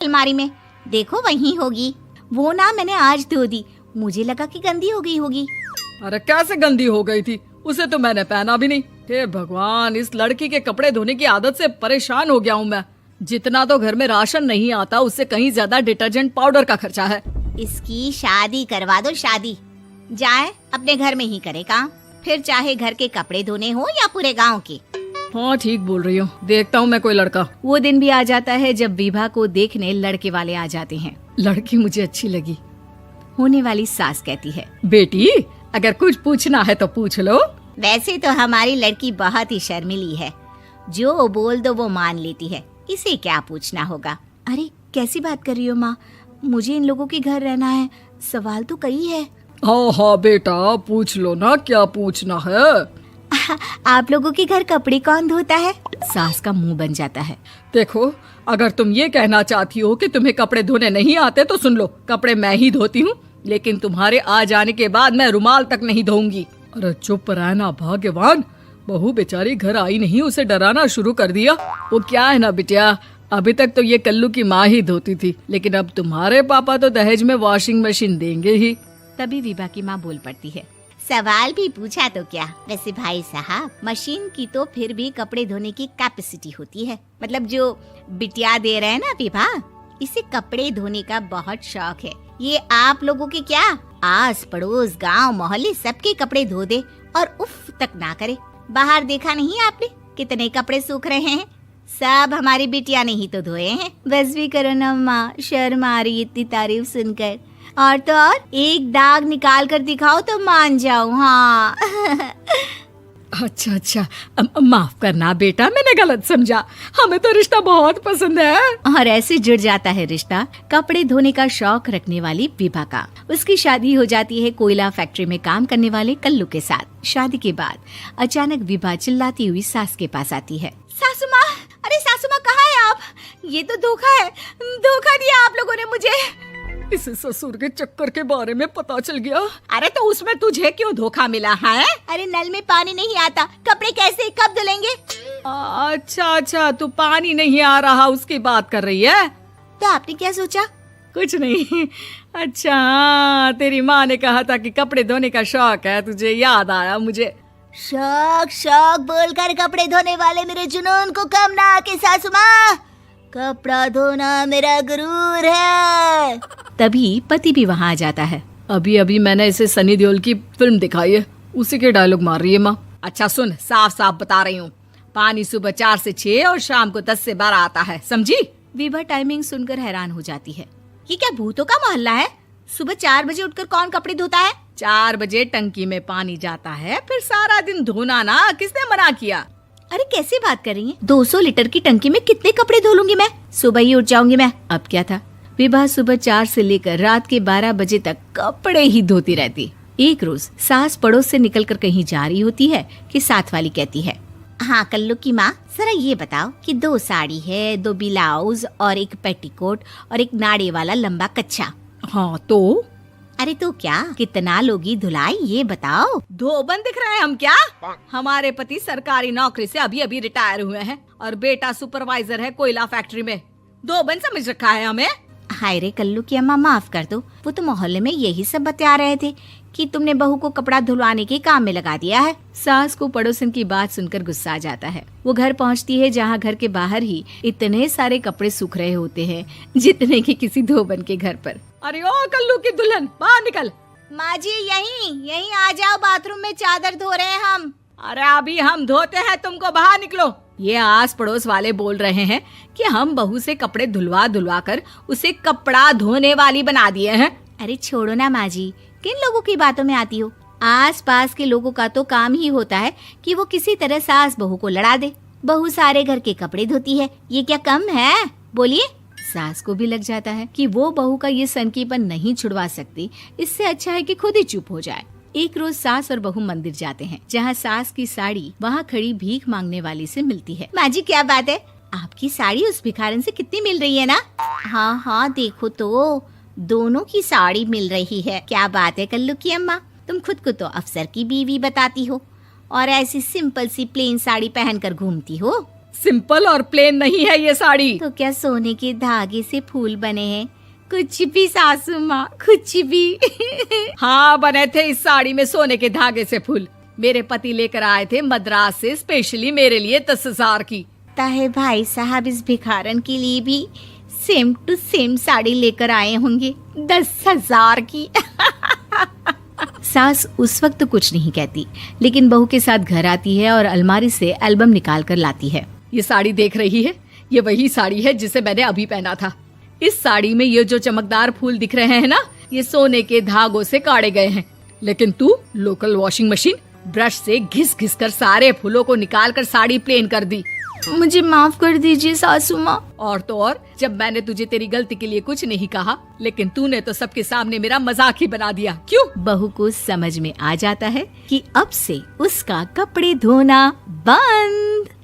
अलमारी में, देखो वहीं होगी। वो ना मैंने आज धो दी, मुझे लगा कि गंदी हो गई होगी। अरे कैसे गंदी हो गई थी, उसे तो मैंने पहना भी नहीं। हे भगवान, इस लड़की के कपड़े धोने की आदत से परेशान हो गया हूँ मैं। जितना तो घर में राशन नहीं आता उससे कहीं ज्यादा डिटर्जेंट पाउडर का खर्चा है। इसकी शादी करवा दो, शादी। जाए अपने घर में ही करे काम, फिर चाहे घर के कपड़े धोने हो या पूरे गांव के। हाँ ठीक बोल रही हूँ, देखता हूँ मैं कोई लड़का। वो दिन भी आ जाता है जब विभा को देखने लड़के वाले आ जाते हैं। लड़की मुझे अच्छी लगी। होने वाली सास कहती है, बेटी अगर कुछ पूछना है तो पूछ लो। वैसे तो हमारी लड़की बहुत ही शर्मीली है, जो बोल दो वो मान लेती है, इसे क्या पूछना होगा। अरे कैसी बात कर रही हो माँ, मुझे इन लोगों के घर रहना है, सवाल तो कई है। हाँ हाँ बेटा पूछ लो ना, क्या पूछना है। आप लोगों के घर कपड़े कौन धोता है? सास का मुंह बन जाता है। देखो अगर तुम ये कहना चाहती हो कि तुम्हें कपड़े धोने नहीं आते तो सुन लो, कपड़े मैं ही धोती हूँ, लेकिन तुम्हारे आ जाने के बाद मैं रुमाल तक नहीं धोऊंगी। अरे चुप रहना भाग्यवान, बहू बेचारी घर आई नहीं, उसे डराना शुरू कर दिया। वो क्या है ना बिटिया, अभी तक तो ये कल्लू की माँ ही धोती थी, लेकिन अब तुम्हारे पापा तो दहेज में वॉशिंग मशीन देंगे ही। तभी विभा की माँ बोल पड़ती है, सवाल भी पूछा तो क्या। वैसे भाई साहब, मशीन की तो फिर भी कपड़े धोने की कैपेसिटी होती है। मतलब जो बिटिया दे रहे हैं ना विभा, इसे कपड़े धोने का बहुत शौक है। ये आप लोगों के क्या, आस पड़ोस गांव मोहल्ले सबके कपड़े धो दे और उफ तक ना करे। बाहर देखा नहीं आपने कितने कपड़े सूख रहे हैं, सब हमारी बिटिया ने ही तो धोए हैं। बस भी करो ना माँ, शर्म आ रही इतनी तारीफ सुनकर। और तो और एक दाग निकाल कर दिखाओ तो मान जाऊं। हाँ अच्छा माफ करना बेटा, मैंने गलत समझा, हमें तो रिश्ता बहुत पसंद है। और ऐसे जुड़ जाता है रिश्ता कपड़े धोने का शौक रखने वाली विभा का। उसकी शादी हो जाती है कोयला फैक्ट्री में काम करने वाले कल्लू के साथ। शादी के बाद अचानक विभा चिल्लाती हुई सास के पास आती है। सासू माँ, अरे सासू माँ कहाँ है आप? ये तो धोखा है, धोखा दिया आप लोगों ने मुझे। इसे ससुर के चक्कर के बारे में पता चल गया। अरे तो उसमें तुझे क्यों धोखा मिला है? अरे नल में पानी नहीं आता, कपड़े कैसे कब धुलेंगे? अच्छा तू पानी नहीं आ रहा उसकी बात कर रही है। तो आपने क्या सोचा? कुछ नहीं। अच्छा तेरी माँ ने कहा था कि कपड़े धोने का शौक है तुझे, याद आया मुझे। शौक शौक बोलकर कपड़े धोने वाले मेरे जुनून को कम ना आके सासू माँ, कपड़ा धोना मेरा गुरूर है। तभी पति भी वहाँ आ जाता है। अभी अभी मैंने इसे सनी देओल की फिल्म दिखाई है, उसी के डायलॉग मार रही है माँ। अच्छा सुन, साफ साफ बता रही हूँ, पानी सुबह 4 से 6 और शाम को 10 से 12 आता है, समझी? विभा टाइमिंग सुनकर हैरान हो जाती है। ये क्या भूतों का मोहल्ला है? सुबह 4 बजे उठकर कौन कपड़े धोता है? 4 बजे टंकी में पानी जाता है, फिर सारा दिन धोना ना, किसने मना किया? अरे कैसी बात कर रही हैं? 200 लीटर की टंकी में कितने कपड़े धो लूंगी मैं, सुबह ही उठ जाऊंगी मैं। अब क्या था, विभा सुबह 4 से लेकर रात के 12 बजे तक कपड़े ही धोती रहती। एक रोज सास पड़ोस से निकलकर कहीं जा रही होती है कि साथ वाली कहती है, हाँ कल्लू की माँ, जरा ये बताओ कि 2 साड़ी है, 2 ब्लाउज और एक पेटीकोट और एक नाड़े वाला लंबा कच्छा। हाँ तो? अरे तो क्या, कितना लोगी धुलाई ये बताओ। धोबन दिख रहे हैं हम क्या? हमारे पति सरकारी नौकरी से अभी अभी रिटायर हुए हैं और बेटा सुपरवाइजर है कोयला फैक्ट्री में। धोबन समझ रखा है हमें। हाय रे कल्लू की अम्मा, माफ कर दो, वो तो मोहल्ले में यही सब बता रहे थे कि तुमने बहू को कपड़ा धुलवाने के काम में लगा दिया है। सास को पड़ोसन की बात सुनकर गुस्सा आ जाता है। वो घर पहुंचती है जहां घर के बाहर ही इतने सारे कपड़े सूख रहे होते हैं जितने कि किसी धोबन के घर पर। अरे ओ कल्लू की दुल्हन, बाहर निकल। माँ जी यहीं आ जाओ, बाथरूम में चादर धो रहे हैं हम। अरे अभी हम धोते हैं, तुमको बाहर निकलो। ये आस पड़ोस वाले बोल रहे हैं कि हम बहू से कपड़े धुलवा कर उसे कपड़ा धोने वाली बना दिए हैं। अरे छोड़ो ना माँ जी, किन लोगों की बातों में आती हो? आस पास के लोगों का तो काम ही होता है कि वो किसी तरह सास बहू को लड़ा दे। बहू सारे घर के कपड़े धोती है, ये क्या कम है? बोलिए। सास को भी लग जाता है कि वो बहू का ये सनकीपन नहीं छुड़वा सकती, इससे अच्छा है कि खुद ही चुप हो जाए। एक रोज सास और बहू मंदिर जाते हैं, जहाँ सास की साड़ी वहाँ खड़ी भीख मांगने वाली से मिलती है। माँ जी क्या बात है, आपकी साड़ी उस भिखारन से कितनी मिल रही है ना? हाँ देखो तो दोनों की साड़ी मिल रही है। क्या बात है कल्लू की अम्मा, तुम खुद को तो अफसर की बीवी बताती हो और ऐसी सिंपल सी प्लेन साड़ी पहनकर घूमती हो। सिंपल और प्लेन नहीं है ये साड़ी। तो क्या सोने के धागे से फूल बने हैं? कुछ भी सासू माँ, कुछ भी। हाँ, बने थे इस साड़ी में सोने के धागे से फूल। मेरे पति लेकर आए थे मद्रास से स्पेशली मेरे लिए 10,000 की। ताहे भाई साहब इस भिखारन के लिए भी सेम टू सेम साड़ी लेकर आए होंगे 10,000 की। सास उस वक्त कुछ नहीं कहती, लेकिन बहू के साथ घर आती है और अलमारी से एल्बम निकाल कर लाती है। ये साड़ी देख रही है? ये वही साड़ी है जिसे मैंने अभी पहना था। इस साड़ी में ये जो चमकदार फूल दिख रहे हैं ना, ये सोने के धागों से काढ़े गए हैं। लेकिन तू लोकल वॉशिंग मशीन ब्रश से घिस घिस कर सारे फूलों को निकाल कर साड़ी प्लेन कर दी। मुझे माफ कर दीजिए सासू माँ। और तो और, जब मैंने तुझे तेरी गलती के लिए कुछ नहीं कहा, लेकिन तूने तो सबके सामने मेरा मजाक ही बना दिया। क्यों? बहू को समझ में आ जाता है कि अब से उसका कपड़े धोना बंद।